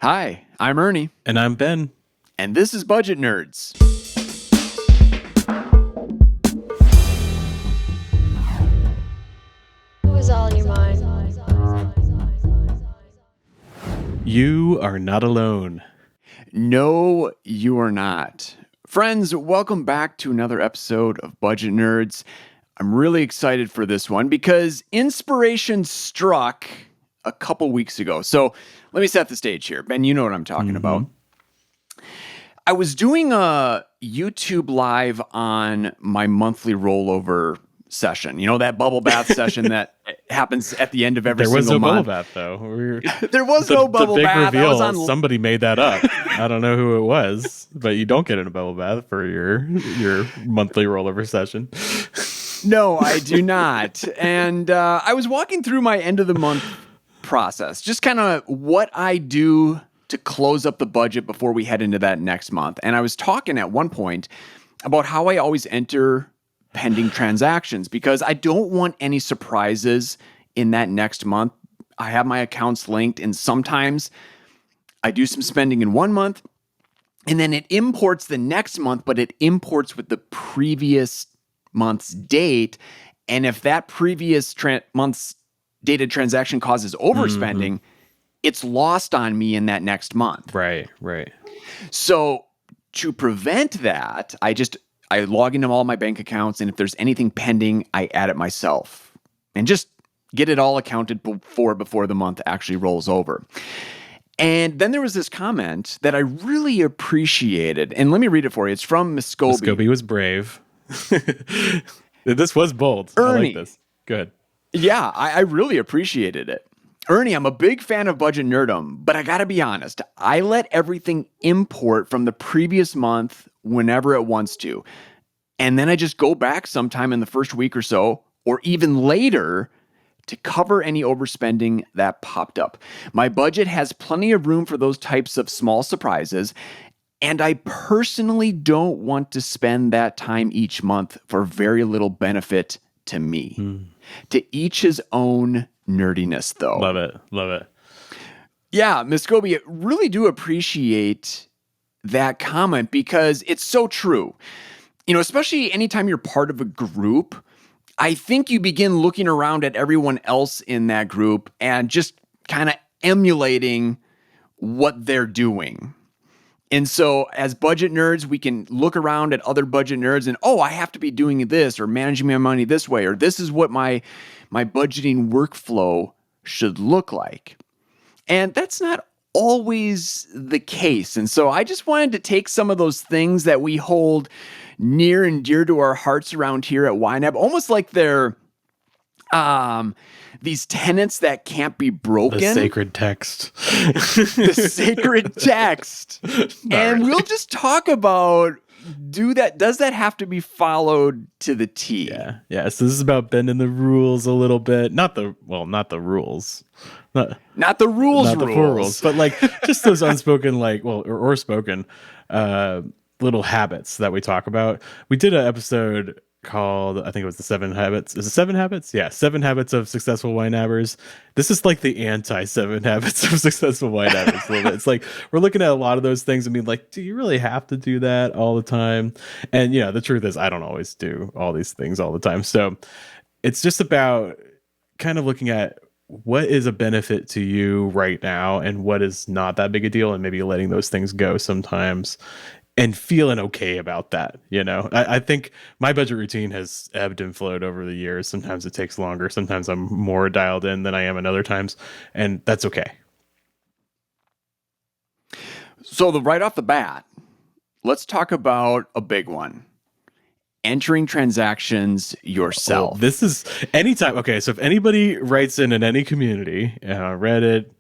Hi, I'm Ernie, And I'm Ben. and this is Budget Nerds. What was all in your mind? You are not alone. No, you are not. Friends, welcome back to another episode of Budget Nerds. I'm really excited for this one because inspiration struck a couple weeks ago. So let me set the stage here. Ben, you know what I'm talking about. I was doing a YouTube live on my monthly rollover session. You know, that bubble bath session that happens at the end of every There was no single month. bubble bath, though. There was no bubble the big bath. I reveal, was on... somebody made that up. I don't know who it was, but you don't get in a bubble bath for your monthly rollover session. No, I do not. And I was walking through my end of the month process, just kind of what I do to close up the budget before we head into that next month. And I was talking at one point about how I always enter pending transactions because I don't want any surprises in that next month. I have my accounts linked, and sometimes I do some spending in one month and then it imports the next month, but it imports with the previous month's date. And if that previous month's dated transaction causes overspending, it's lost on me in that next month. Right. So to prevent that, I log into all my bank accounts, and if there's anything pending, I add it myself and just get it all accounted for before the month actually rolls over. And then there was this comment that I really appreciated, and let me read it for you. It's from Muscovy. Muscovy was brave. This was bold. Ernie. I like this. Good. Yeah, I really appreciated it. Ernie, I'm a big fan of Budget Nerdum, but I gotta be honest, I let everything import from the previous month whenever it wants to. And then I just go back sometime in the first week or so, or even later, to cover any overspending that popped up. My budget has plenty of room for those types of small surprises, and I personally don't want to spend that time each month for very little benefit to me. To each his own nerdiness, though. Love it. Yeah, Miss Gobi, I really do appreciate that comment because it's so true. You know, especially anytime you're part of a group, I think you begin looking around at everyone else in that group and just kind of emulating what they're doing. And so as budget nerds, we can look around at other budget nerds and, I have to be doing this or managing my money this way, or this is what my budgeting workflow should look like. And that's not always the case. And so I just wanted to take some of those things that we hold near and dear to our hearts around here at YNAB, almost like they're these tenets that can't be broken. The sacred text. The sacred text. And we'll just talk about, does that have to be followed to the T? Yeah. So this is about bending the rules a little bit. Not the rules. Not the rules, not the full rules, but like just those unspoken, or spoken little habits that we talk about. We did an episode called, I think it was the 7 Habits. Is it 7 Habits? Yeah, 7 Habits of Successful YNABers. This is like the anti-7 Habits of Successful YNABers a little bit. It's like we're looking at a lot of those things and being like, do you really have to do that all the time? And the truth is I don't always do all these things all the time. So it's just about kind of looking at what is a benefit to you right now and what is not that big a deal, and maybe letting those things go sometimes and feeling okay about that. I think my budget routine has ebbed and flowed over the years. Sometimes it takes longer. Sometimes I'm more dialed in than I am at other times, and that's okay. So right off the bat, let's talk about a big one. Entering transactions yourself. Well, this is anytime. Okay, so if anybody writes in any community, Reddit,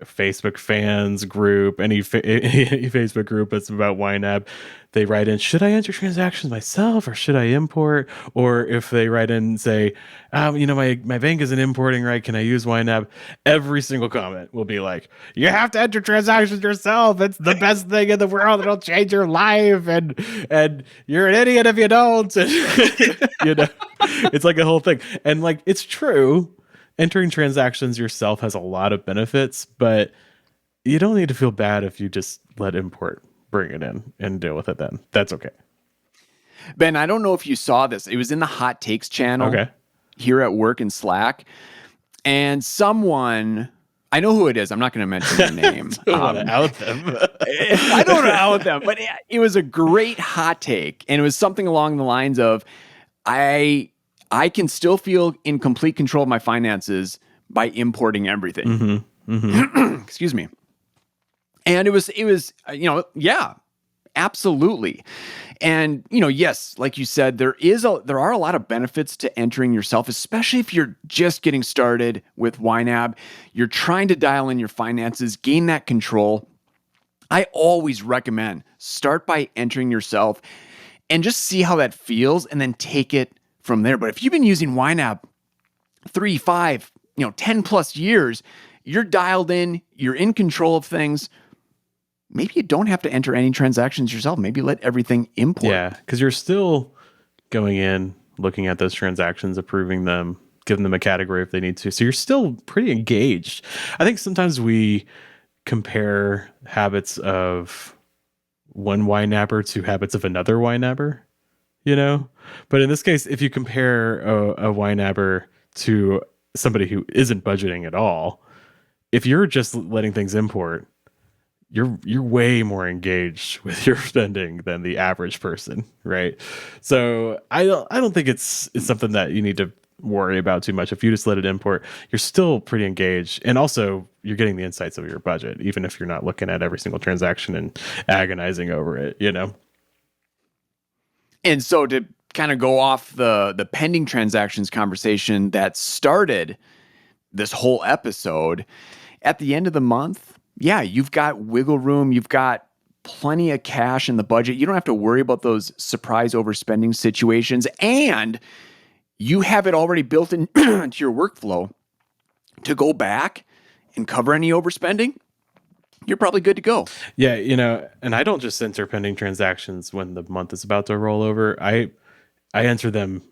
Facebook fans group, any Facebook group that's about YNAB, they write in, should I enter transactions myself or should I import? Or if they write in and say, my bank isn't importing right, can I use YNAB? Every single comment will be like, you have to enter transactions yourself. It's the best thing in the world. It'll change your life. And you're an idiot if you don't. And, it's like a whole thing. And it's true. Entering transactions yourself has a lot of benefits, but you don't need to feel bad if you just let import bring it in and deal with it then. That's okay. Ben, I don't know if you saw this. It was in the Hot Takes channel Okay. here at work in Slack. And someone, I know who it is. I'm not going to mention their name. Don't want to out them. I don't know out them, but it was a great hot take. And it was something along the lines of, I can still feel in complete control of my finances by importing everything. Excuse me. And it was, yeah, absolutely. And, yes, like you said, there are a lot of benefits to entering yourself, especially if you're just getting started with YNAB. You're trying to dial in your finances, gain that control. I always recommend start by entering yourself and just see how that feels and then take it from there. But if you've been using YNAB 3, 5, 10 plus years, you're dialed in, you're in control of things. Maybe you don't have to enter any transactions yourself. Maybe let everything import. Yeah, because you're still going in, looking at those transactions, approving them, giving them a category if they need to. So you're still pretty engaged. I think sometimes we compare habits of one YNABber to habits of another YNABber, But in this case, if you compare a YNABber to somebody who isn't budgeting at all, if you're just letting things import, you're way more engaged with your spending than the average person, right? So I don't think it's something that you need to worry about too much. If you just let it import, you're still pretty engaged, and also you're getting the insights of your budget, even if you're not looking at every single transaction and agonizing over it, And so to kind of go off the pending transactions conversation that started this whole episode, at the end of the month, yeah, you've got wiggle room. You've got plenty of cash in the budget. You don't have to worry about those surprise overspending situations. And you have it already built into your workflow to go back and cover any overspending. You're probably good to go. Yeah, and I don't just enter pending transactions when the month is about to roll over. I enter them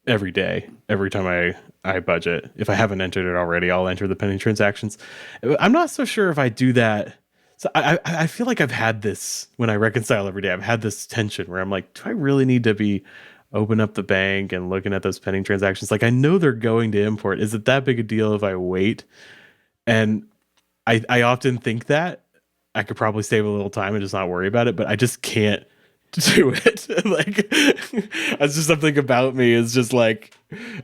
every day, every time I budget. If I haven't entered it already, I'll enter the pending transactions. I'm not so sure if I do that. So I feel like I've had this when I reconcile every day. I've had this tension where I'm like, do I really need to be open up the bank and looking at those pending transactions? Like, I know they're going to import. Is it that big a deal if I wait? And I often think that I could probably save a little time and just not worry about it, but I just can't do it. Like, that's just something about me is just like,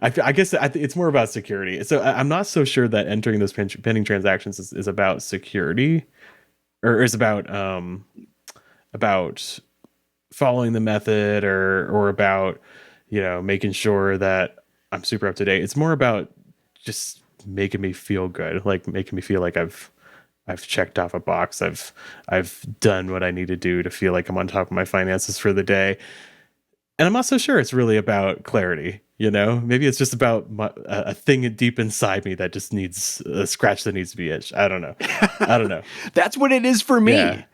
I guess it's more about security. So I'm not so sure that entering those pending transactions is about security, or is about following the method, or about making sure that I'm super up to date. It's more about just making me feel good, like making me feel like I've checked off a box. I've done what I need to do to feel like I'm on top of my finances for the day. And I'm not so sure it's really about clarity. Maybe it's just about a thing deep inside me that just needs a scratch that needs to be itched. I don't know. That's what it is for me. Yeah.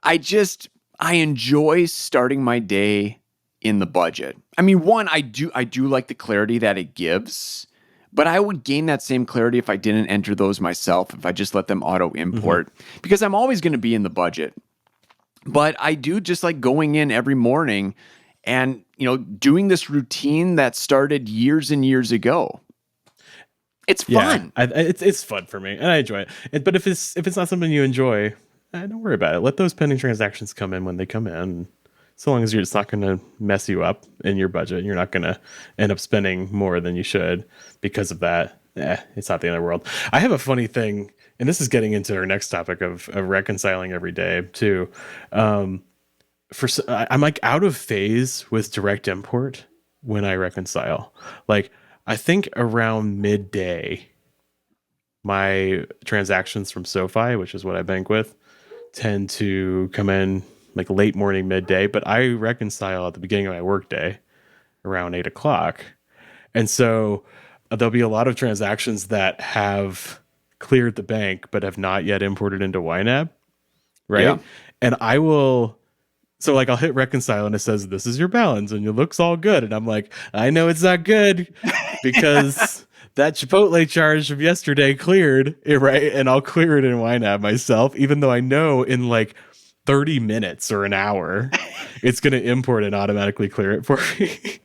I enjoy starting my day in the budget. I mean, one, I do like the clarity that it gives. But I would gain that same clarity if I didn't enter those myself, if I just let them auto import, because I'm always going to be in the budget. But I do just like going in every morning and, doing this routine that started years and years ago. It's fun. Yeah, it's fun for me and I enjoy it. But if it's not something you enjoy, don't worry about it. Let those pending transactions come in when they come in. So long as it's not going to mess you up in your budget, you're not going to end up spending more than you should because of that. It's not the end of the world. I have a funny thing, and this is getting into our next topic of reconciling every day too. I'm like out of phase with direct import when I reconcile. Like, I think around midday, my transactions from SoFi, which is what I bank with, tend to come in like late morning, midday, but I reconcile at the beginning of my workday around 8:00. And so there'll be a lot of transactions that have cleared the bank, but have not yet imported into YNAB. Right. Yeah. And I'll hit reconcile and it says, this is your balance and it looks all good. And I'm like, I know it's not good because that Chipotle charge from yesterday cleared, right? And I'll clear it in YNAB myself, even though I know in like 30 minutes or an hour, it's going to import and automatically clear it for me.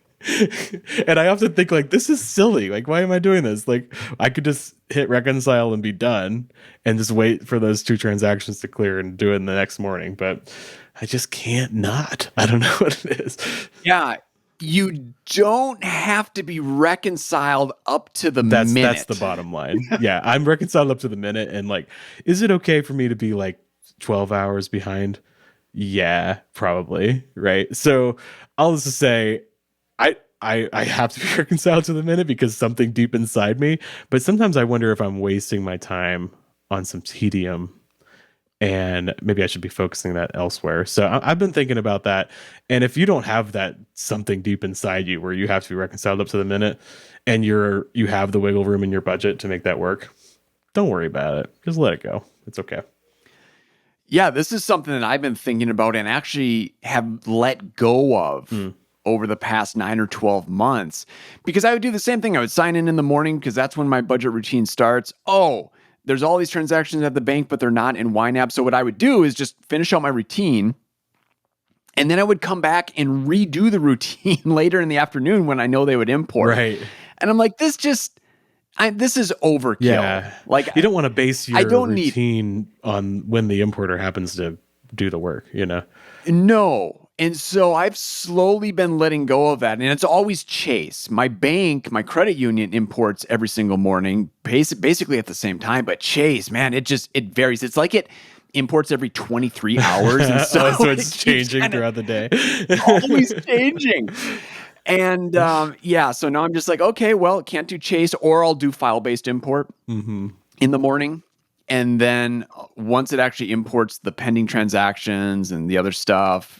And I often think like, this is silly. Like, why am I doing this? Like, I could just hit reconcile and be done and just wait for those 2 transactions to clear and do it in the next morning. But I just can't not. I don't know what it is. Yeah. You don't have to be reconciled up to the minute. That's the bottom line. Yeah, I'm reconciled up to the minute. And like, is it okay for me to be like 12 hours behind? Yeah, probably. Right. So I'll just say, I have to be reconciled to the minute because something deep inside me. But sometimes I wonder if I'm wasting my time on some tedium and maybe I should be focusing that elsewhere. So I've been thinking about that. And if you don't have that something deep inside you where you have to be reconciled up to the minute and you have the wiggle room in your budget to make that work, don't worry about it. Just let it go. It's okay. Yeah, this is something that I've been thinking about and actually have let go of over the past 9 or 12 months, because I would do the same thing. I would sign in the morning because that's when my budget routine starts. Oh, there's all these transactions at the bank, but they're not in YNAB. So what I would do is just finish out my routine. And then I would come back and redo the routine later in the afternoon when I know they would import. Right. And I'm like, this is overkill. Yeah. Like, you don't want to base your don't routine on when the importer happens to do the work, you know? No. And so I've slowly been letting go of that. And it's always Chase. My bank, my credit union imports every single morning, basically at the same time. But Chase, man, it varies. It's like it imports every 23 hours. And so, so it's changing throughout the day. Always changing. And so now I'm just like, okay, well, can't do Chase, or I'll do file-based import in the morning. And then once it actually imports the pending transactions and the other stuff,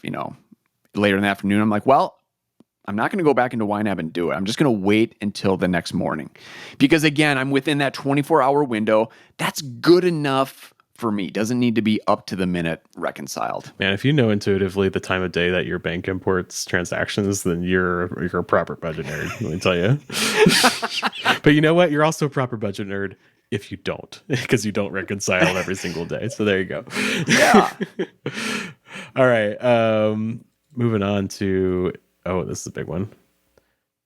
later in the afternoon, I'm like, well, I'm not going to go back into YNAB and do it. I'm just going to wait until the next morning. Because again, I'm within that 24-hour window. That's good enough for me. Doesn't need to be up to the minute reconciled. Man, if you know intuitively the time of day that your bank imports transactions, then you're a proper budget nerd, let me tell you. But you know what? You're also a proper budget nerd if you don't, because you don't reconcile every single day. So there you go. Yeah. All right. Moving on to, this is a big one.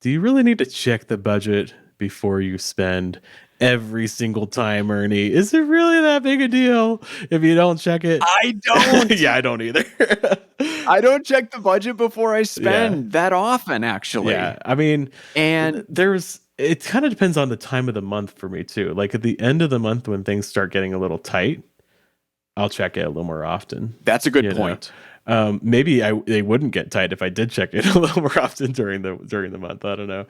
Do you really need to check the budget before you spend every single time, Ernie? Is it really that big a deal if you don't check it? I don't. Yeah, I don't either. I don't check the budget before I spend that often, actually. Yeah, I mean, and it kind of depends on the time of the month for me too. Like at the end of the month when things start getting a little tight, I'll check it a little more often. That's a good point. Maybe they wouldn't get tight if I did check it a little more often during the month. I don't know.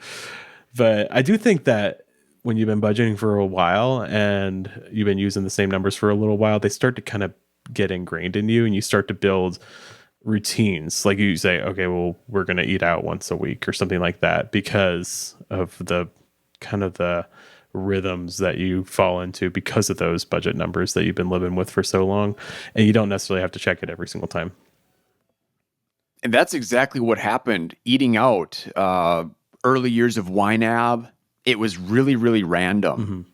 But I do think that when you've been budgeting for a while and you've been using the same numbers for a little while, they start to kind of get ingrained in you and you start to build routines. Like you say, okay, well, we're going to eat out once a week or something like that because of the kind of the rhythms that you fall into because of those budget numbers that you've been living with for so long. And you don't necessarily have to check it every single time. And that's exactly what happened eating out. Early years of YNAB, it was really, really random.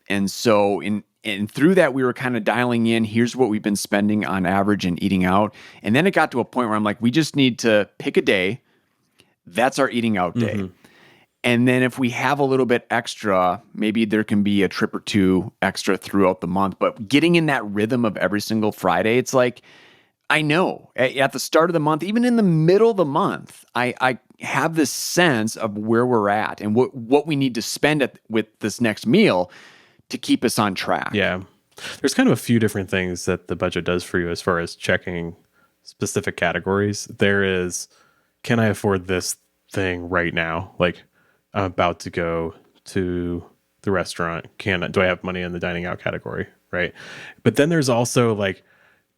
And so and through that, we were kind of dialing in, here's what we've been spending on average and eating out. And then it got to a point where I'm like, we just need to pick a day. That's our eating out day. And then if we have a little bit extra, maybe there can be a trip or two extra throughout the month. But getting in that rhythm of every single Friday, it's like, I know at the start of the month, even in the middle of the month, I have this sense of where we're at and what we need to spend with this next meal to keep us on track. Yeah. There's kind of a few different things that the budget does for you as far as checking specific categories. There is, can I afford this thing right now? Like I'm about to go to the restaurant. Do I have money in the dining out category? Right. But then there's also like,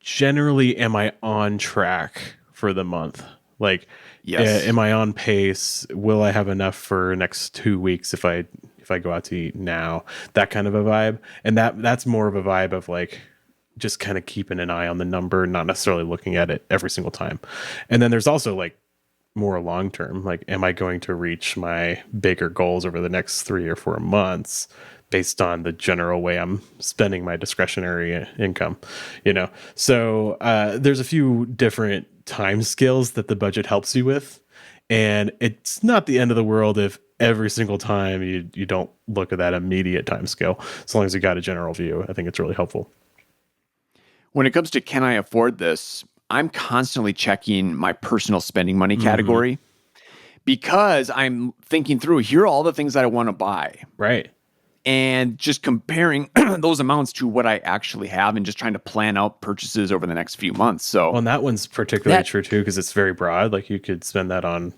generally, am I on track for the month? Like, yes. Am I on pace? Will I have enough for next 2 weeks if I go out to eat now? That kind of a vibe. And that's more of a vibe of like just kind of keeping an eye on the number, not necessarily looking at it every single time. And then there's also like more long term. Like, am I going to reach my bigger goals over the next 3 or 4 months based on the general way I'm spending my discretionary income? So there's a few different time scales that the budget helps you with, and it's not the end of the world if every single time you don't look at that immediate time scale. As long as you got a general view, I think it's really helpful. When it comes to can I afford this, I'm constantly checking my personal spending money Mm-hmm. category because I'm thinking through here are all the things that I want to buy Right. and just comparing those amounts to what I actually have and just trying to plan out purchases over the next few months. Well, So and that one's particularly that true too, because it's very broad. Like, you could spend that on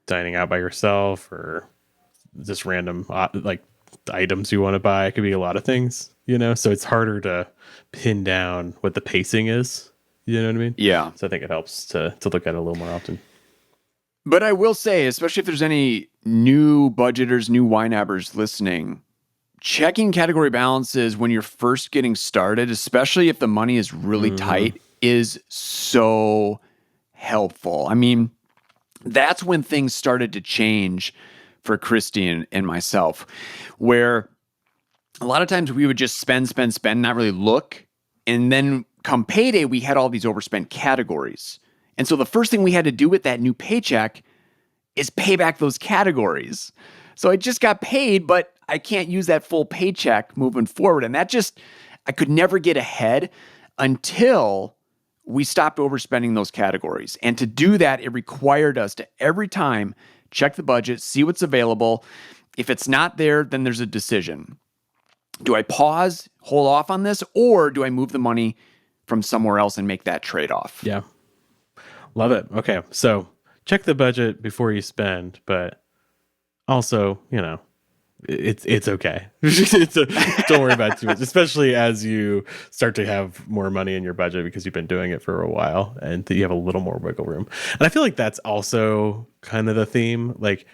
dining out by yourself, or just random like items you want to buy. It could be a lot of things, so it's harder to pin down what the pacing is. You know what I mean? yeah. So I think it helps to look at it a little more often. But I will say, especially if there's any new budgeters, new YNABers listening, checking category balances when you're first getting started, especially if the money is really Mm-hmm. tight, is so helpful. I mean, that's when things started to change for Christy and myself, where a lot of times we would just spend, not really look. And then come payday, we had all these overspent categories. And so the first thing we had to do with that new paycheck is pay back those categories. So I just got paid, but I can't use that full paycheck moving forward. And that just, I could never get ahead until we stopped overspending those categories. And to do that, it required us to every time check the budget, see what's available. If it's not there, then there's a decision. Do I pause, hold off on this, or do I move the money from somewhere else and make that trade-off? Yeah. Love it. Okay. So check the budget before you spend, but also, it's okay. Don't worry about it too much, especially as you start to have more money in your budget because you've been doing it for a while and you have a little more wiggle room. And I feel like that's also kind of the theme. Like,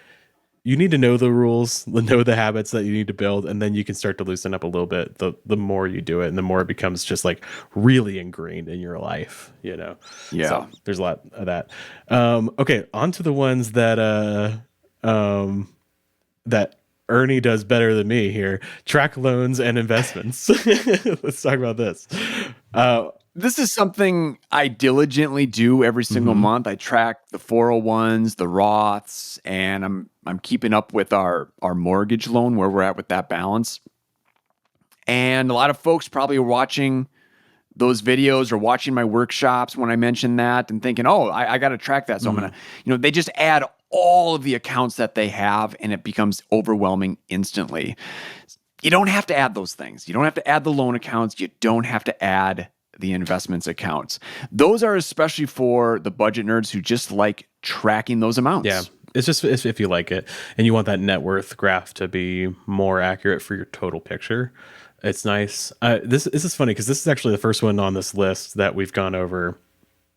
you need to know the rules, know the habits that you need to build, and then you can start to loosen up a little bit the more you do it, and the more it becomes just like really ingrained in your life. Yeah. So there's a lot of that. Okay, on to the ones that Ernie does better than me here. Track loans and investments. Let's talk about this. This is something I diligently do every single Mhm. month. I track the 401s, the Roths, and I'm keeping up with our mortgage loan, where we're at with that balance. And a lot of folks probably are watching those videos or watching my workshops when I mention that and thinking, oh, I got to track that. So I'm going to, they just add all of the accounts that they have and it becomes overwhelming instantly. You don't have to add those things. You don't have to add the loan accounts. You don't have to add the investments accounts. Those are especially for the budget nerds who just like tracking those amounts. Yeah. It's just if you like it and you want that net worth graph to be more accurate for your total picture. It's nice. This is funny because this is actually the first one on this list that we've gone over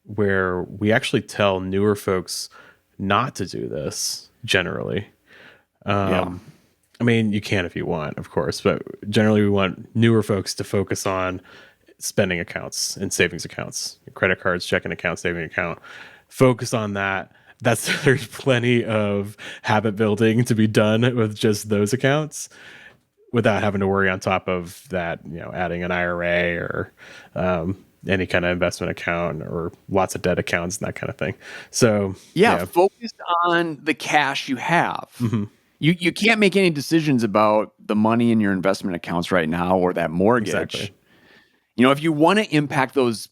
where we actually tell newer folks not to do this generally. Yeah. I mean, you can if you want, of course, but generally we want newer folks to focus on spending accounts and savings accounts, credit cards, checking account, saving account. Focus on that. There's plenty of habit building to be done with just those accounts without having to worry on top of that, adding an IRA or any kind of investment account or lots of debt accounts and that kind of thing. So Yeah. Focus on the cash you have. Mm-hmm. You can't make any decisions about the money in your investment accounts right now or that mortgage. Exactly. If you want to impact those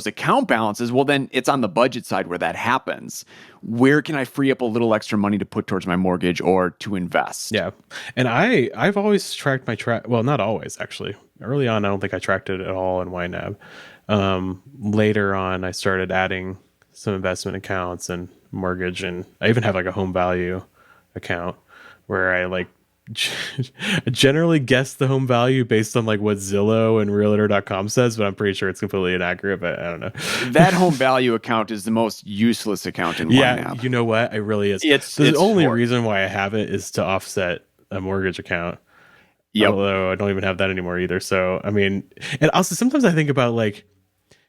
account balances, well, then it's on the budget side where that happens. Where can I free up a little extra money to put towards my mortgage or to invest? Yeah. And I've always tracked my well, not always actually. Early on, I don't think I tracked it at all in YNAB. Later on, I started adding some investment accounts and mortgage, and I even have like a home value account where I like generally guess the home value based on like what Zillow and realtor.com says, but I'm pretty sure it's completely inaccurate, but I don't know. That home value account is the most useless account in Yeah, YNAB. You know what? It really is. It's the only horrible. reason why I have it is to offset a mortgage account. Yep. Although I don't even have that anymore either. So, I mean, and also sometimes I think about like,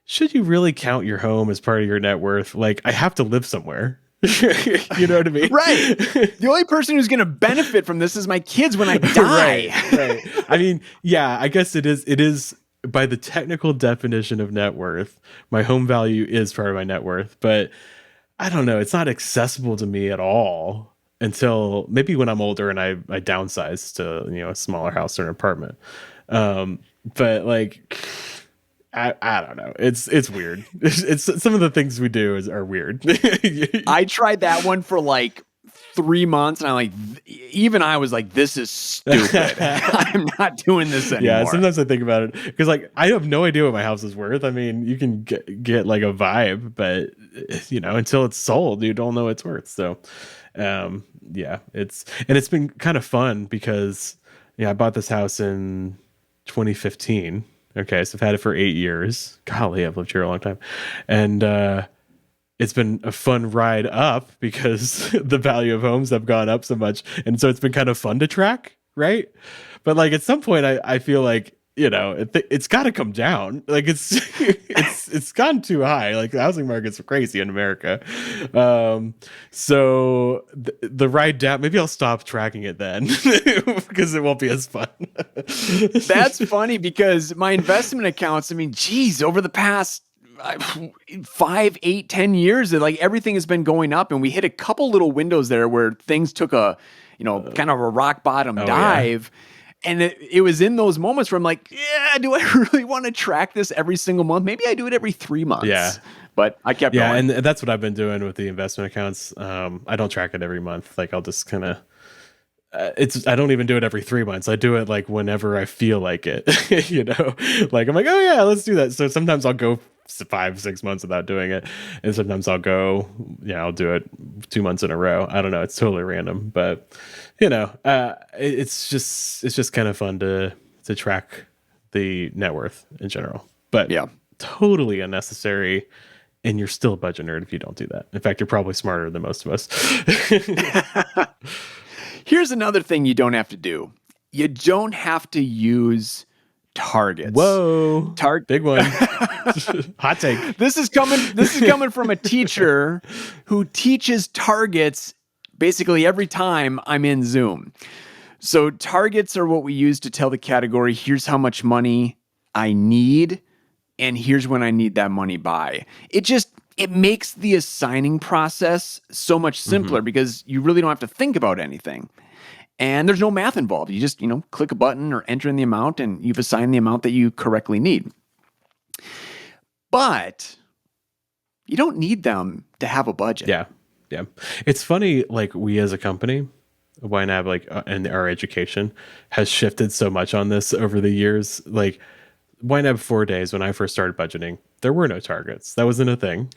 should you really count your home as part of your net worth? Like, I have to live somewhere. You know what I mean? Right. The only person who's going to benefit from this is my kids when I die. Right. I mean, yeah, I guess it is by the technical definition of net worth, my home value is part of my net worth, but I don't know, it's not accessible to me at all until maybe when I'm older and I downsize to, a smaller house or an apartment. But like, I don't know. It's weird. It's some of the things we do are weird. I tried that one for like 3 months, and even I was like, this is stupid. I'm not doing this anymore. Yeah, sometimes I think about it because like I have no idea what my house is worth. I mean, you can get like a vibe, but until it's sold, you don't know what it's worth. So, yeah, it's been kind of fun because I bought this house in 2015. Okay, so I've had it for 8 years. Golly, I've lived here a long time, and it's been a fun ride up because the value of homes have gone up so much. And so it's been kind of fun to track, right? But like at some point I feel like, it's got to come down. Like it's gone too high. Like the housing market's crazy in America. So the ride down, maybe I'll stop tracking it then because it won't be as fun. That's funny because my investment accounts, geez, over the past 5, 8, 10 years, like everything has been going up, and we hit a couple little windows there where things took a, kind of a rock bottom dive. Yeah. And it was in those moments where I'm like, yeah, do I really want to track this every single month? Maybe I do it every 3 months. Yeah. But I kept going. And that's what I've been doing with the investment accounts. I don't track it every month. Like I'll just kind of, I don't even do it every 3 months. I do it like whenever I feel like it, like I'm like, oh yeah, let's do that. So sometimes I'll go 5-6 months without doing it, and sometimes I'll go, I'll do it 2 months in a row. I don't know, it's totally random, but it's just kind of fun to track the net worth in general. But yeah, totally unnecessary, and you're still a budget nerd if you don't do that. In fact, you're probably smarter than most of us. Here's another thing you don't have to do. You don't have to use targets. Whoa, big one. Hot take. This is coming from a teacher who teaches targets basically every time I'm in Zoom. So targets are what we use to tell the category, here's how much money I need, and here's when I need that money by. It makes the assigning process so much simpler because you really don't have to think about anything. And there's no math involved. You just, click a button or enter in the amount, and you've assigned the amount that you correctly need. But you don't need them to have a budget. Yeah. Yeah. It's funny, like we as a company, YNAB, and our education has shifted so much on this over the years. Like YNAB 4 days, when I first started budgeting, there were no targets. That wasn't a thing.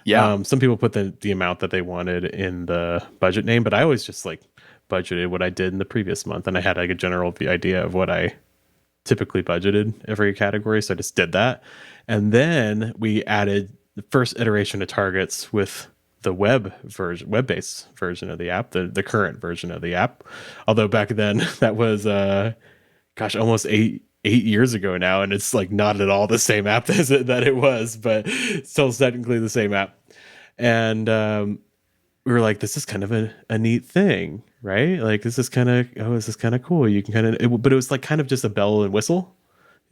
Yeah. Some people put the amount that they wanted in the budget name, but I always just budgeted what I did in the previous month. And I had a general idea of what I typically budgeted every category. So I just did that. And then we added the first iteration of targets with the web-based version of the app, the current version of the app. Although back then that was, almost eight years ago now. And it's not at all the same app that it was, but still technically the same app. And we were like, this is kind of a neat thing, right? Like this is kind of cool. You can but it was kind of just a bell and whistle,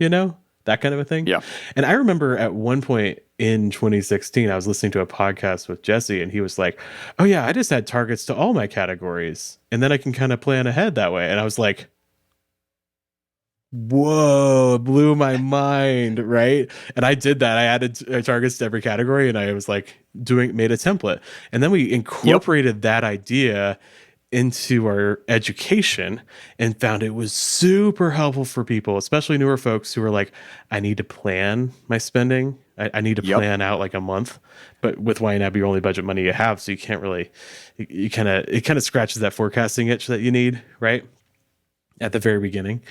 that kind of a thing. Yeah. And I remember at one point in 2016, I was listening to a podcast with Jesse, and he was like, oh yeah, I just add targets to all my categories, and then I can kind of plan ahead that way. And I was like, whoa, it blew my mind, right? And I did that. I added targets to every category, and I was made a template. And then we incorporated that idea into our education and found it was super helpful for people, especially newer folks who were like, I need to plan my spending. I need to plan out a month. But with YNAB, you only budget money you have, so you can't really, it kind of scratches that forecasting itch that you need, right? At the very beginning.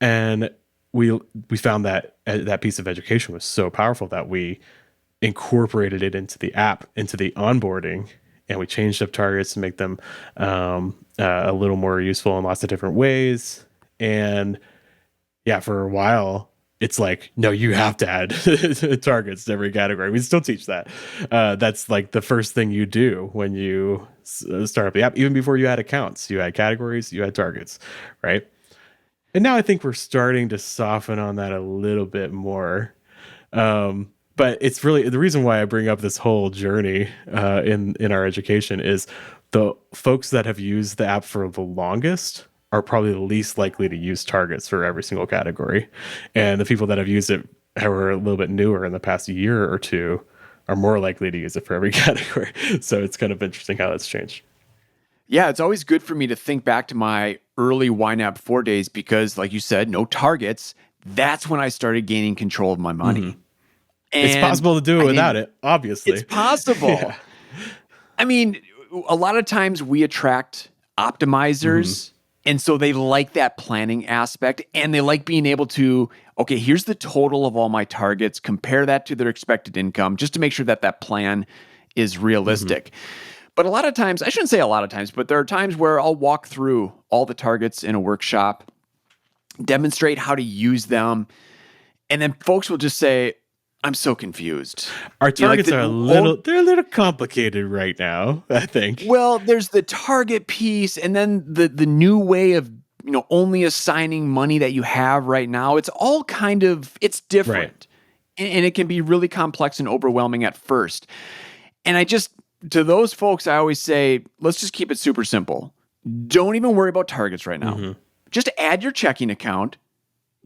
And we found that that piece of education was so powerful that we incorporated it into the app, into the onboarding, and we changed up targets to make them a little more useful in lots of different ways. And yeah, for a while, it's like, no, you have to add targets to every category. We still teach that. That's like the first thing you do when you start up the app. Even before you add accounts, you add categories, you add targets, right? And now I think we're starting to soften on that a little bit more. But it's really the reason why I bring up this whole journey in our education is the folks that have used the app for the longest are probably the least likely to use targets for every single category. And the people that have used it who are a little bit newer in the past year or two are more likely to use it for every category. So it's kind of interesting how that's changed. Yeah, it's always good for me to think back to my early YNAB 4 days because, like you said, no targets. That's when I started gaining control of my money. Mm-hmm. It's possible to do it without it, obviously. It's possible. Yeah. I mean, a lot of times we attract optimizers, and so they like that planning aspect, and they like being able to, okay, here's the total of all my targets, compare that to their expected income, just to make sure that that plan is realistic. But a lot of times, I shouldn't say a lot of times, but there are times where I'll walk through all the targets in a workshop, demonstrate how to use them, and then folks will just say, I'm so confused. Our targets are they're a little complicated right now, I think. Well, there's the target piece and then the new way of, only assigning money that you have right now. It's all kind of, it's different. Right. And it can be really complex and overwhelming at first. And to those folks, I always say, let's just keep it super simple. Don't even worry about targets right now. Just add your checking account.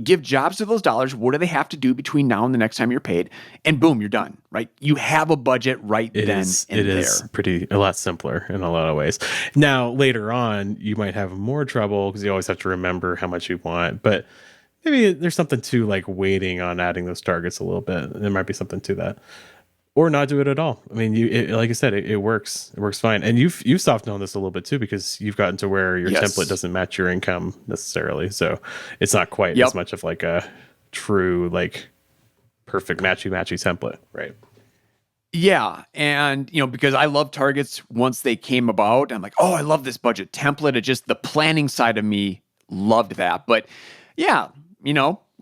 Give jobs to those dollars. What do they have to do between now and the next time you're paid? And boom, you're done, right? You have a budget right then and there. It is a lot simpler in a lot of ways. Now, later on, you might have more trouble because you always have to remember how much you want. But maybe there's something to like waiting on adding those targets a little bit. There might be something to that. Or not do it at all. I mean, like I said, it works. It works fine. And you've softened on this a little bit too, because you've gotten to where your template doesn't match your income necessarily. So it's not quite as much of like a true, like perfect matchy template, right? Yeah. And, because I love targets once they came about, I'm like, oh, I love this budget template. It just, the planning side of me loved that. But yeah,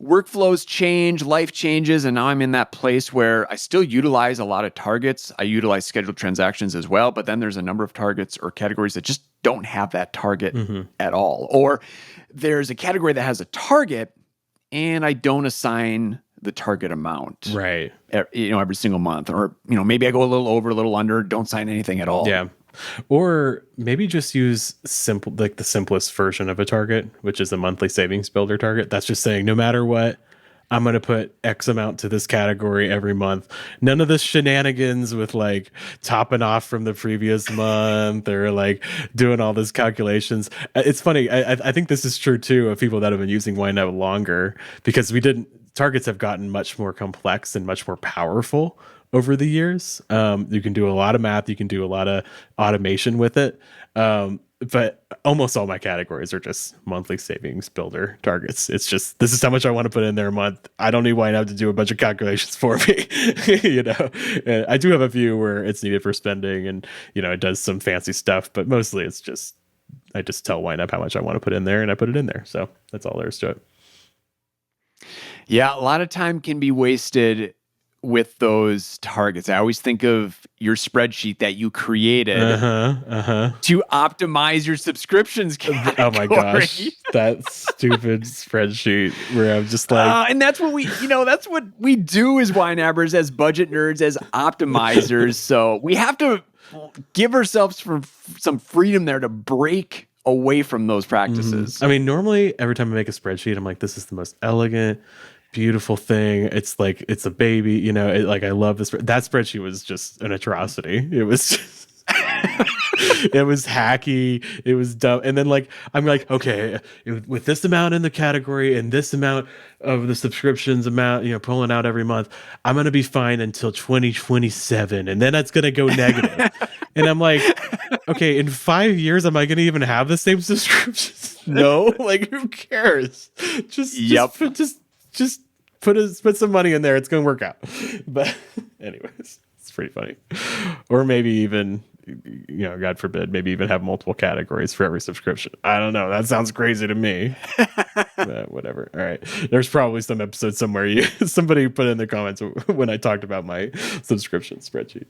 workflows change, life changes, and now I'm in that place where I still utilize a lot of targets. I utilize scheduled transactions as well, but then there's a number of targets or categories that just don't have that target at all. Or there's a category that has a target and I don't assign the target amount. Right. Every single month. Or, maybe I go a little over, a little under, don't sign anything at all. Yeah. Or maybe just use the simplest version of a target, which is a monthly savings builder target. That's just saying, no matter what, I'm going to put X amount to this category every month. None of the shenanigans with like topping off from the previous month or like doing all these calculations. It's funny. I think this is true too of people that have been using YNAB longer, because targets have gotten much more complex and much more powerful over the years. You can do a lot of math. You can do a lot of automation with it. But almost all my categories are just monthly savings builder targets. It's just, this is how much I want to put in there a month. I don't need YNAB to do a bunch of calculations for me. And I do have a few where it's needed for spending and, it does some fancy stuff, but mostly it's just, I just tell YNAB how much I want to put in there and I put it in there. So that's all there is to it. Yeah. A lot of time can be wasted with those targets. I always think of your spreadsheet that you created to optimize your subscriptions category. Oh my gosh, that stupid spreadsheet where I'm just like, and that's what that's what we do as YNABers, as budget nerds, as optimizers. So we have to give ourselves some freedom there to break away from those practices. I mean, normally every time I make a spreadsheet, I'm like, this is the most elegant, beautiful thing. It's like, it's a baby, I love this. That spreadsheet was just an atrocity. It was just, it was hacky. It was dumb. And then I'm like, okay, with this amount in the category and this amount of the subscriptions amount, pulling out every month, I'm going to be fine until 2027. And then that's going to go negative. And I'm like, okay, in 5 years, am I going to even have the same subscriptions? No, who cares? Just put some money in there. It's going to work out. But anyways, it's pretty funny. Or maybe even God forbid, maybe even have multiple categories for every subscription. I don't know. That sounds crazy to me. Whatever. All right. There's probably some episode somewhere somebody put in the comments when I talked about my subscription spreadsheet.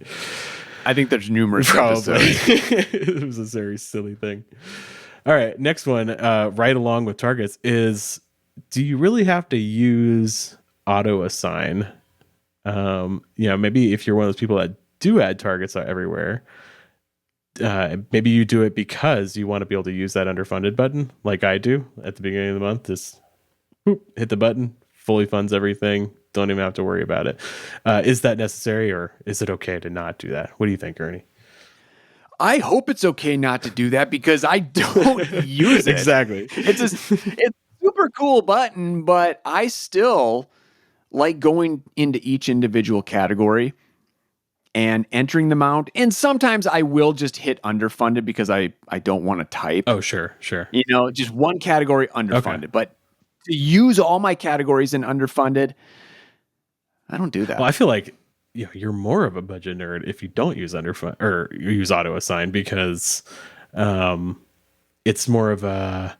I think there's numerous Probably. episodes. It was a very silly thing. All right. Next one, right along with targets is, do you really have to use auto assign? Maybe if you're one of those people that do add targets everywhere, maybe you do it because you want to be able to use that underfunded button like I do at the beginning of the month. Just hit the button, fully funds everything. Don't even have to worry about it. Is that necessary, or is it okay to not do that? What do you think, Ernie? I hope it's okay not to do that because I don't use it. Exactly. It's a super cool button, but I still like going into each individual category and entering the amount. And sometimes I will just hit underfunded because I don't want to type. Oh, sure. Just one category underfunded. Okay. But to use all my categories in underfunded, I don't do that. Well, I feel like you're more of a budget nerd if you don't use underfund or you use auto assign, because it's more of a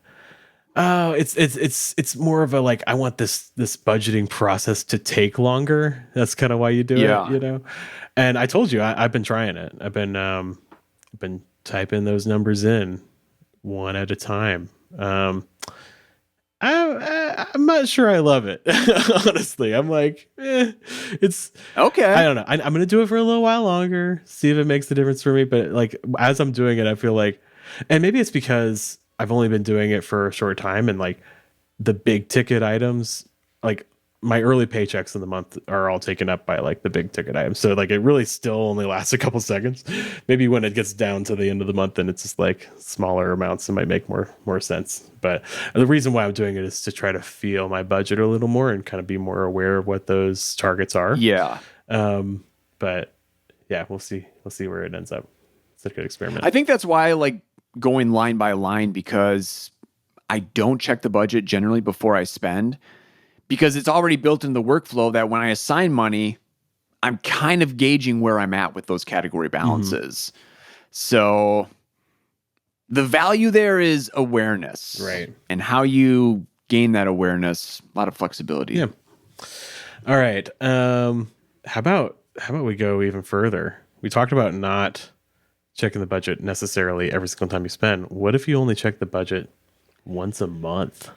it's more of a like, I want this budgeting process to take longer. That's kind of why you do it, And I told you I've been trying it. I've been typing those numbers in one at a time. I'm not sure I love it. Honestly, I'm like, it's okay. I don't know. I'm going to do it for a little while longer, see if it makes the difference for me. But like, as I'm doing it, I feel like, and maybe it's because I've only been doing it for a short time, and like the big ticket items, like my early paychecks in the month are all taken up by like the big ticket items. So like it really still only lasts a couple seconds. Maybe when it gets down to the end of the month and it's just like smaller amounts, it might make more sense. But the reason why I'm doing it is to try to feel my budget a little more and kind of be more aware of what those targets are. Yeah. But yeah, we'll see where it ends up. It's a good experiment. I think that's why I like going line by line, because I don't check the budget generally before I spend, because it's already built in the workflow that when I assign money, I'm kind of gauging where I'm at with those category balances. So the value there is awareness, right? And how you gain that awareness, a lot of flexibility. Yeah. All right. How about we go even further? We talked about not checking the budget necessarily every single time you spend. What if you only check the budget once a month?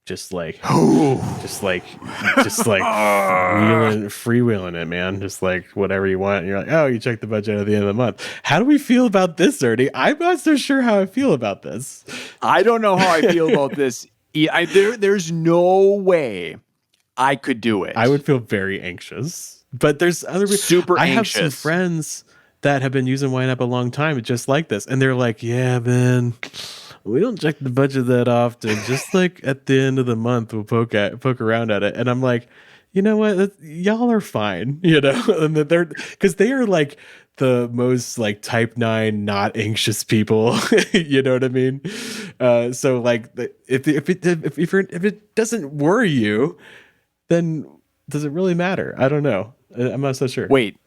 Just like freewheeling it, man. Just like whatever you want. And you're like, oh, you check the budget at the end of the month. How do we feel about this, Ernie? I'm not so sure how I feel about this. I don't know how I feel about this. There's no way I could do it. I would feel very anxious. But there's other super I anxious. have some friends that have been using YNAB a long time, just like this, and they're like, yeah, man, we don't check the budget that often. Just like at the end of the month, we'll poke around at it. And I'm like, you know what? Y'all are fine, and they're, because they are like the most like type 9, not anxious people. You know what I mean? So like, if it doesn't worry you, then does it really matter? I don't know. I'm not so sure. Wait,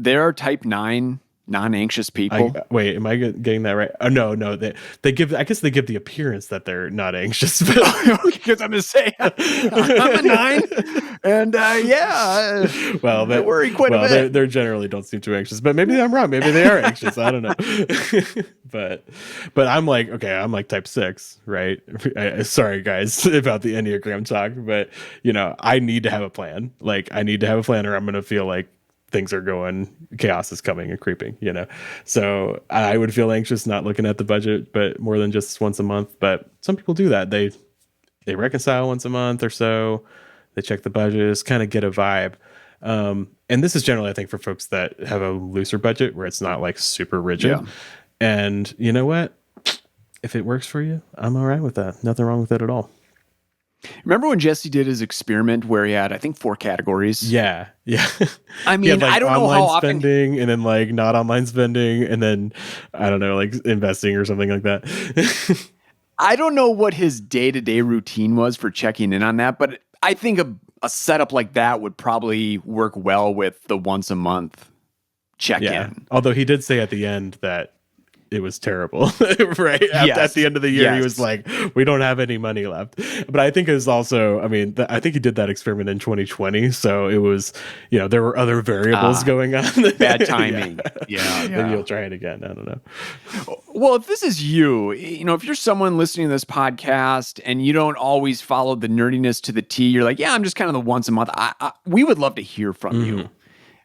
there are type 9 non-anxious people. Wait, am I getting that right? Oh, no. They give. I guess they give the appearance that they're not anxious. Because I'm gonna say I'm a 9, and well, they worry quite a bit. They generally don't seem too anxious, but maybe I'm wrong. Maybe they are anxious. I don't know. but I'm like, okay, I'm like type 6, right? Sorry guys about the Enneagram talk, but I need to have a plan. Like I need to have a plan, or I'm gonna feel like things are going, chaos is coming and creeping, So I would feel anxious not looking at the budget, but more than just once a month. But some people do that. They reconcile once a month or so. They check the budgets, kind of get a vibe. And this is generally, I think, for folks that have a looser budget where it's not like super rigid. Yeah. And you know what? If it works for you, I'm all right with that. Nothing wrong with it at all. Remember when Jesse did his experiment where he had, I think, 4 categories? Yeah. I mean, like I don't know how often. Spending, and then like not online spending, and then I don't know, like investing or something like that. I don't know what his day-to-day routine was for checking in on that, but I think a setup like that would probably work well with the once a month check Yeah. in. Although he did say at the end that it was terrible, right? At the end of the year, he was like, we don't have any money left. But I think it was also, I mean, I think he did that experiment in 2020. So it was, there were other variables going on. Bad timing. Yeah. Maybe you'll try it again. I don't know. Well, if this is you, if you're someone listening to this podcast and you don't always follow the nerdiness to the T, you're like, yeah, I'm just kind of the once a month. We would love to hear from you,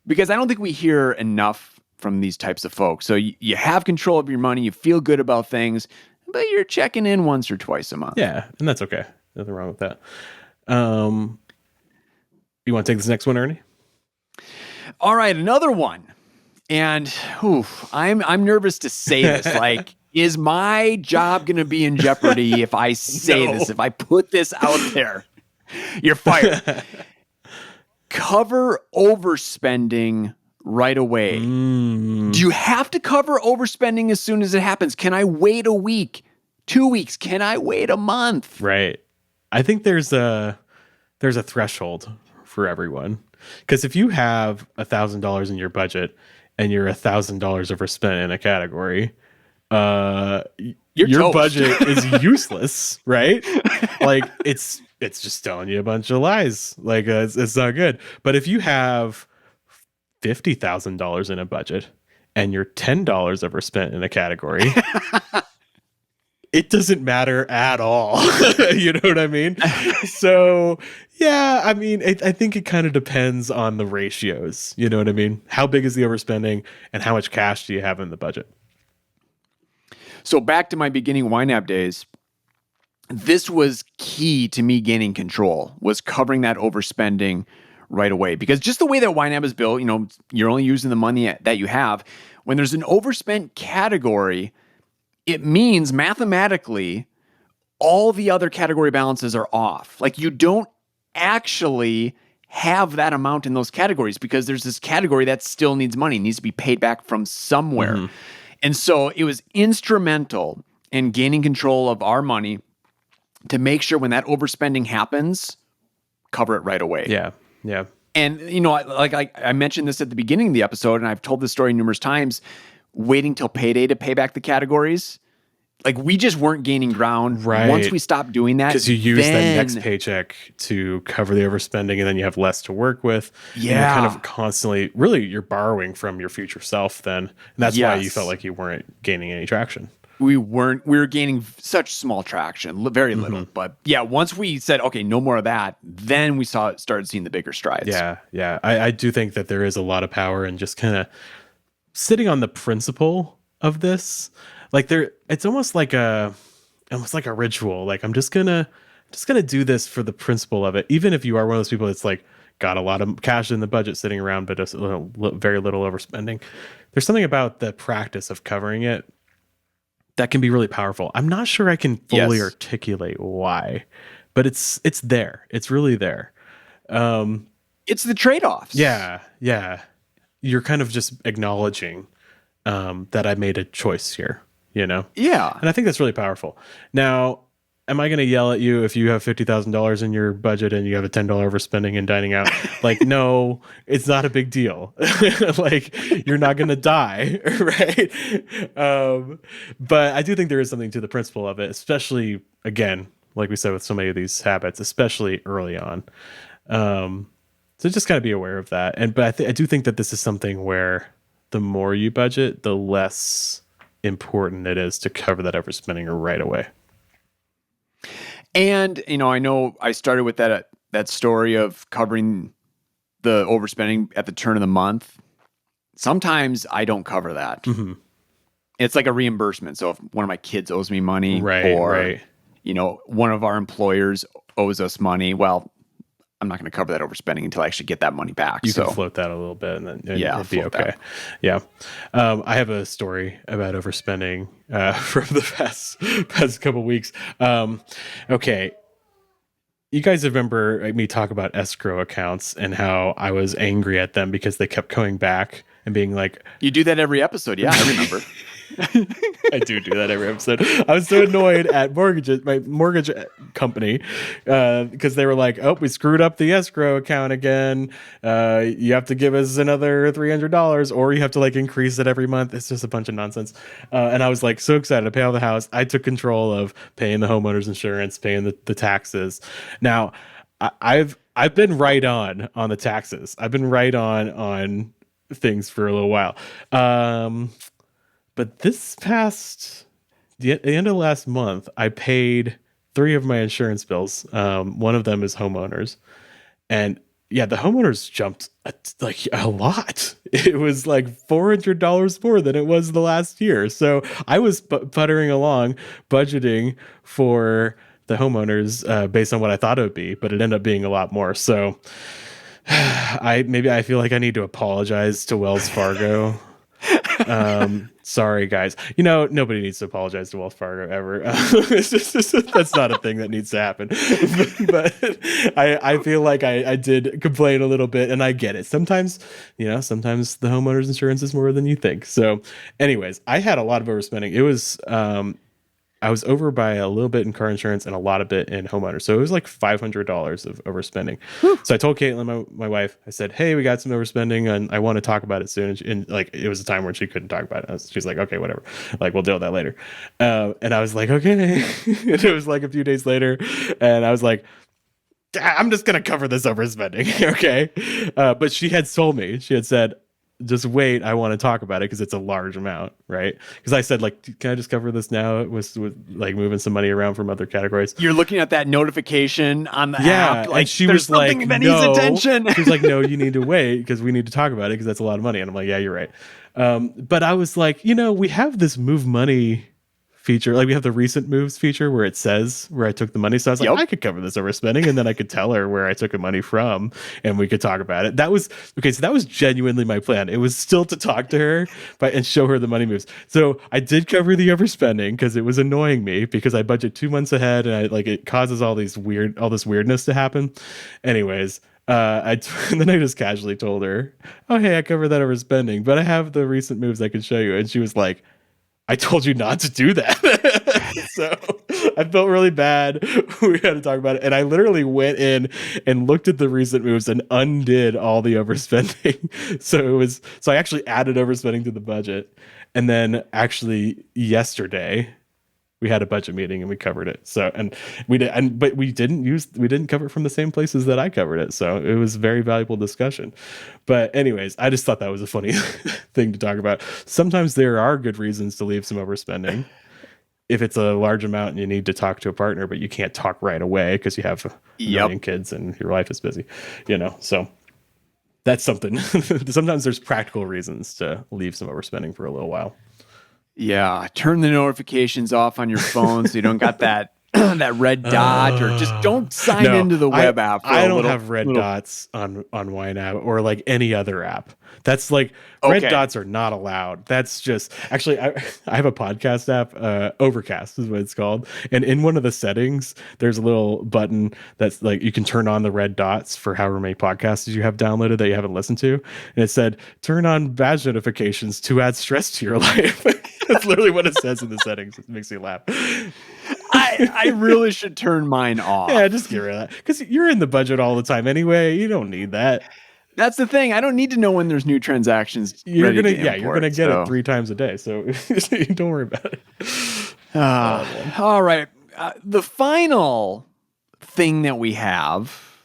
because I don't think we hear enough from these types of folks. So you have control of your money, you feel good about things, but you're checking in once or twice a month. Yeah, and that's okay. Nothing wrong with that. You want to take this next one, Ernie? All right, another one. And I'm nervous to say this. Like, is my job going to be in jeopardy if I say this, if I put this out there? You're fired. Cover overspending right away. Do you have to cover overspending as soon as it happens? Can I wait a week, 2 weeks? Can I wait a month? Right. I think there's a threshold for everyone, because if you have $1,000 in your budget and you're $1,000 overspent in a category, your budget is useless, right? Like it's just telling you a bunch of lies. Like it's not good. But if you have $50,000 in a budget and you're $10 overspent in a category, it doesn't matter at all. You know what I mean? So yeah, I mean, I think it kind of depends on the ratios. You know what I mean? How big is the overspending and how much cash do you have in the budget? So back to my beginning YNAB days, this was key to me gaining control, was covering that overspending right away. Because just the way that YNAB is built, you're only using the money that you have. When there's an overspent category, it means mathematically all the other category balances are off. Like, you don't actually have that amount in those categories because there's this category that still needs money, needs to be paid back from somewhere. And so it was instrumental in gaining control of our money to make sure when that overspending happens, cover it right away. Yeah. Yeah. And, I mentioned this at the beginning of the episode, and I've told this story numerous times, waiting till payday to pay back the categories. Like, we just weren't gaining ground. Right. Once we stopped doing that, because you use that next paycheck to cover the overspending, and then you have less to work with. Yeah. And you're kind of constantly, really, you're borrowing from your future self then. And that's why you felt like you weren't gaining any traction. We were gaining such small traction, very little. But yeah, once we said, okay, no more of that, then we started seeing the bigger strides. Yeah. Yeah. I do think that there is a lot of power in just kind of sitting on the principle of this. Like, it's almost like a ritual. Like, I'm just gonna do this for the principle of it. Even if you are one of those people that's like got a lot of cash in the budget sitting around, but just very little overspending. There's something about the practice of covering it that can be really powerful. I'm not sure I can fully articulate why, but it's there. It's really there. It's the trade-offs. Yeah. Yeah. You're kind of just acknowledging that I made a choice here, Yeah. And I think that's really powerful. Now, am I going to yell at you if you have $50,000 in your budget and you have a $10 overspending and dining out? Like, no, it's not a big deal. Like, you're not going to die, right? But I do think there is something to the principle of it, especially, again, like we said with so many of these habits, especially early on. So just got to be aware of that. But I do think that this is something where the more you budget, the less important it is to cover that overspending right away. And, I know I started with that story of covering the overspending at the turn of the month. Sometimes I don't cover that. It's like a reimbursement. So if one of my kids owes me money, or one of our employers owes us money, well, I'm not going to cover that overspending until I actually get that money back. You can float that a little bit and then it'll be okay. That. Yeah. I have a story about overspending from the past couple of weeks. Okay. You guys remember me talk about escrow accounts and how I was angry at them because they kept coming back and being like, you do that every episode. Yeah, I remember. I do that every episode. I was so annoyed at my mortgage company, because they were like, "Oh, we screwed up the escrow account again. You have to give us another $300, or you have to like increase it every month." It's just a bunch of nonsense. And I was like so excited to pay off the house. I took control of paying the homeowner's insurance, paying the taxes. Now, I've been right on the taxes. I've been right on things for a little while. But this past the end of last month, I paid 3 of my insurance bills. One of them is homeowners, and yeah, the homeowners jumped like a lot. It was like $400 more than it was the last year. So I was puttering along, budgeting for the homeowners based on what I thought it would be, but it ended up being a lot more. So I feel like I need to apologize to Wells Fargo. Sorry guys, nobody needs to apologize to Wells Fargo ever. That's not a thing that needs to happen. But I feel like I did complain a little bit, and I get it. Sometimes the homeowner's insurance is more than you think. So anyways, I had a lot of overspending. It was I was over by a little bit in car insurance and a lot of it in homeowners. So it was like $500 of overspending. Whew. So I told Caitlin, my wife, I said, "Hey, we got some overspending and I want to talk about it soon." And like, it was a time when she couldn't talk about it. She's like, "Okay, whatever. Like, we'll deal with that later." And I was like, "Okay." And it was like a few days later, and I was like, "I'm just going to cover this overspending." Okay. But she had told me, she had said, "Just wait, I want to talk about it because it's a large amount," right? Because I said, like, "Can I just cover this now?" It was with like moving some money around from other categories. You're looking at that notification on the app. Like, she was like, "No," needs attention. She was like, "No, you need to wait because we need to talk about it because that's a lot of money." And I'm like, "Yeah, you're right." But I was like, we have this move money feature, like we have the recent moves feature where it says where I took the money. So I was like, I could cover this overspending, and then I could tell her where I took the money from, and we could talk about it. That was okay. So that was genuinely my plan. It was still to talk to her, and show her the money moves. So I did cover the overspending because it was annoying me because I budget 2 months ahead, and it causes all this weirdness to happen. Anyways. And then I just casually told her, "Oh, hey, I covered that overspending, but I have the recent moves I can show you." And she was like, "I told you not to do that." So I felt really bad. We had to talk about it. And I literally went in and looked at the recent moves and undid all the overspending. So I actually added overspending to the budget. And then actually yesterday we had a budget meeting and we covered it. So, and we did, but we didn't cover it from the same places that I covered it. So it was a very valuable discussion. But anyways, I just thought that was a funny thing to talk about. Sometimes there are good reasons to leave some overspending. If it's a large amount and you need to talk to a partner, but you can't talk right away because you have a million kids and your life is busy, so that's something. Sometimes there's practical reasons to leave some overspending for a little while. Yeah, turn the notifications off on your phone so you don't got that that red dot, or just don't sign into the web app. I don't have red dots on YNAB or like any other app. That's like red dots are not allowed. That's just actually I have a podcast app, Overcast is what it's called, and in one of the settings there's a little button that's like you can turn on the red dots for however many podcasts you have downloaded that you haven't listened to, and it said turn on badge notifications to add stress to your life. That's literally what it says in the settings. It makes me laugh. I really should turn mine off. Yeah, just get rid of that because you're in the budget all the time anyway. You don't need that. That's the thing. I don't need to know when there's new transactions. You're gonna get it 3 times a day, so don't worry about it. All right. The final thing that we have,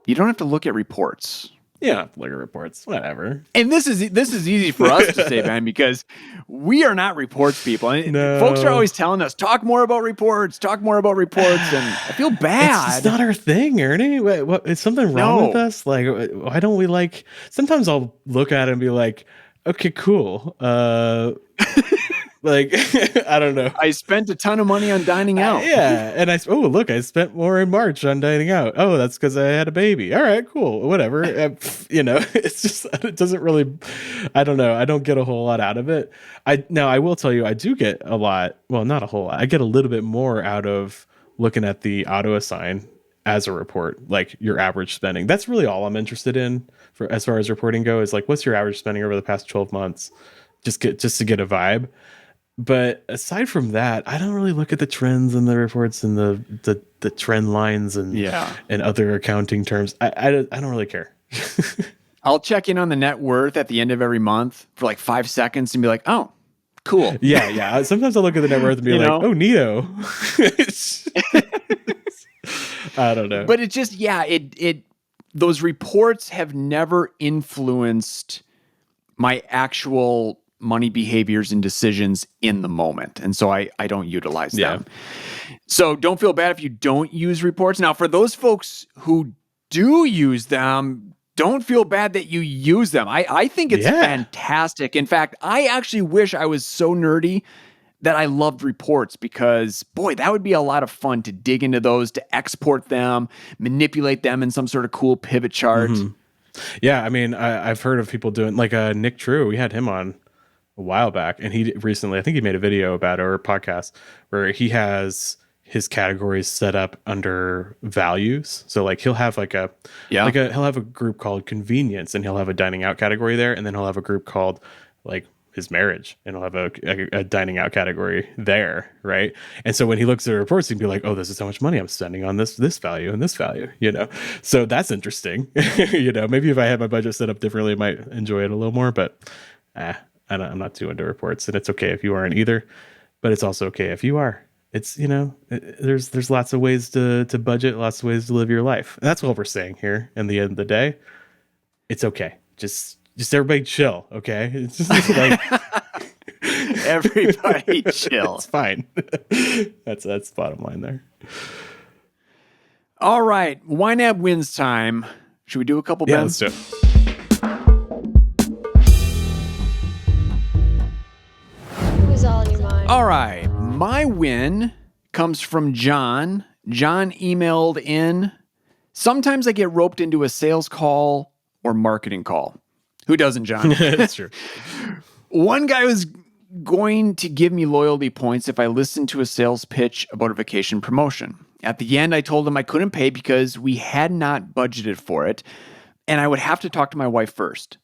you don't have to look at reports. Yeah, look at reports, whatever. And this is easy for us to say, man, because we are not reports people. No. Folks are always telling us, talk more about reports, and I feel bad. It's just not our thing, Ernie. What is something wrong with us? Like, why don't we like? Sometimes I'll look at it and be like, okay, cool. Like, I don't know. I spent a ton of money on dining out. Yeah. And I spent more in March on dining out. Oh, that's because I had a baby. All right, cool. Whatever. It's just, it doesn't really, I don't know. I don't get a whole lot out of it. I will tell you, I do get a lot. Well, not a whole lot. I get a little bit more out of looking at the auto assign as a report, like your average spending. That's really all I'm interested in for as far as reporting go, is like, what's your average spending over the past 12 months? just to get a vibe. But aside from that, I don't really look at the trends and the reports and the trend lines and other accounting terms. I don't really care. I'll check in on the net worth at the end of every month for like 5 seconds and be like, oh, cool. Yeah. Sometimes I'll look at the net worth and be like, oh, neato. I don't know. But it's just, those reports have never influenced my actual money behaviors and decisions in the moment. And so I don't utilize them. So don't feel bad if you don't use reports. Now, for those folks who do use them, don't feel bad that you use them. I think it's fantastic. In fact, I actually wish I was so nerdy that I loved reports, because boy, that would be a lot of fun to dig into those, to export them, manipulate them in some sort of cool pivot chart. Yeah, I mean, I've heard of people doing, like Nick True. We had him on a while back, and he recently, I think he made a video about it, or a podcast, where he has his categories set up under values. So like he'll have he'll have a group called convenience, and he'll have a dining out category there, and then he'll have a group called like his marriage, and he'll have a dining out category there, right? And so when he looks at the reports, he'd be like, oh, this is how much money I'm spending on this value and this value, so that's interesting. Maybe if I had my budget set up differently, I might enjoy it a little more, but I'm not too into reports, and it's okay if you aren't either, but it's also okay if you are. It's, there's lots of ways to budget, lots of ways to live your life. And that's what we're saying here. In the end of the day, it's okay. Just everybody chill, okay? It's just like everybody chill. It's fine. That's the bottom line there. All right, YNAB Wins time. Should we do a couple? Yeah, let's do it. Who's all in your mind? All right, my win comes from John. John emailed in. Sometimes I get roped into a sales call or marketing call. Who doesn't, John? That's true. One guy was going to give me loyalty points if I listened to a sales pitch about a vacation promotion. At the end, I told him I couldn't pay because we had not budgeted for it, and I would have to talk to my wife first.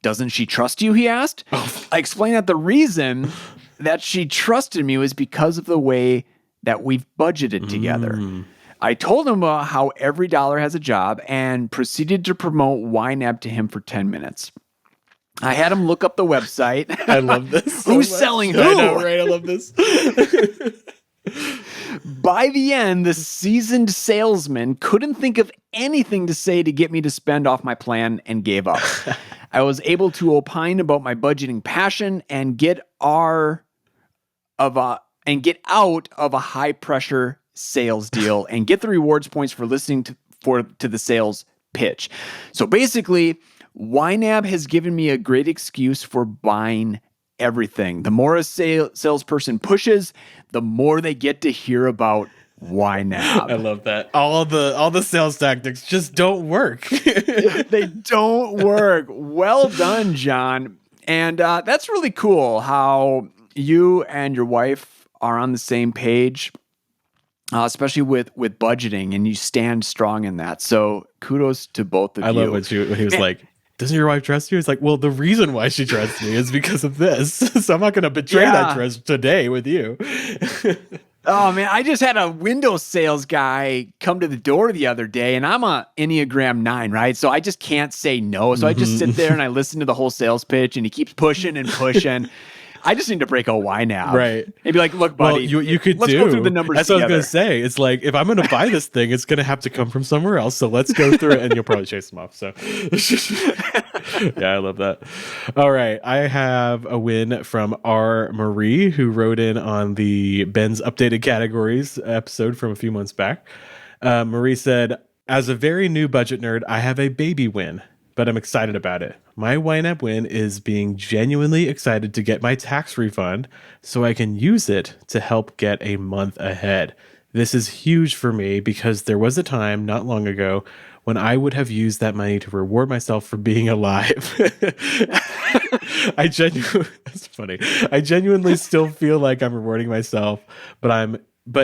Doesn't she trust you? He asked. I explained that the reason that she trusted me was because of the way that we've budgeted together. I told him about how every dollar has a job and proceeded to promote YNAB to him for 10 minutes. I had him look up the website. I love this. Who's selling who? I know, right? I love this. By the end, the seasoned salesman couldn't think of anything to say to get me to spend off my plan and gave up. I was able to opine about my budgeting passion and get out of a high pressure sales deal and get the rewards points for listening to the sales pitch. So basically, YNAB has given me a great excuse for buying everything. The more a salesperson pushes, the more they get to hear about YNAB. I love that. All the sales tactics just don't work. They don't work. Well done, John. And that's really cool how you and your wife are on the same page, especially with budgeting, and you stand strong in that. So kudos to both of you. I love when he was like, doesn't your wife trust you? It's like, well, the reason why she trusts me is because of this. So I'm not going to betray that trust today with you. Oh, man, I just had a window sales guy come to the door the other day, and I'm a Enneagram 9, right? So I just can't say no. So I just sit there and I listen to the whole sales pitch, and he keeps pushing and pushing. I just need to break a YNAB. Right. And be like, look, buddy, well, you could let's go through the numbers That's together. what I was going to say. It's like, if I'm going to buy this thing, it's going to have to come from somewhere else. So let's go through it, and you'll probably chase them off. So yeah, I love that. All right. I have a win from R. Marie, who wrote in on the Ben's Updated Categories episode from a few months back. Marie said, as a very new budget nerd, I have a baby win, but I'm excited about it. My YNAB win is being genuinely excited to get my tax refund so I can use it to help get a month ahead. This is huge for me because there was a time not long ago when I would have used that money to reward myself for being alive. That's funny. I genuinely still feel like I'm rewarding myself, but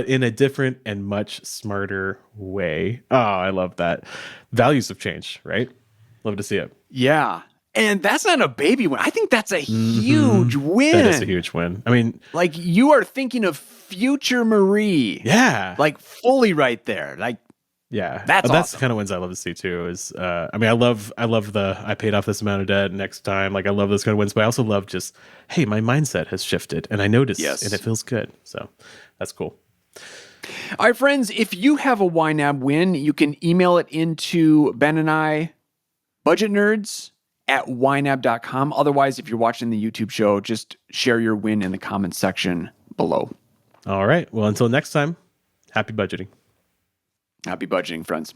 in a different and much smarter way. Oh, I love that. Values have changed, right? Love to see it. Yeah. And that's not a baby win. I think that's a huge win. That is a huge win. I mean, like you are thinking of future Marie. yeah. Like fully right there. Like, yeah. That's the awesome. kind of wins I love to see too is, I mean, I love I paid off this amount of debt next time. Like I love those kind of wins, but I also love just, hey, my mindset has shifted and I noticed and it feels good. So that's cool. All right, friends, if you have a YNAB win, you can email it into Ben and I, budgetnerds@ynab.com. Otherwise, if you're watching the YouTube show, just share your win in the comments section below. All right. Well, until next time, happy budgeting. Happy budgeting, friends.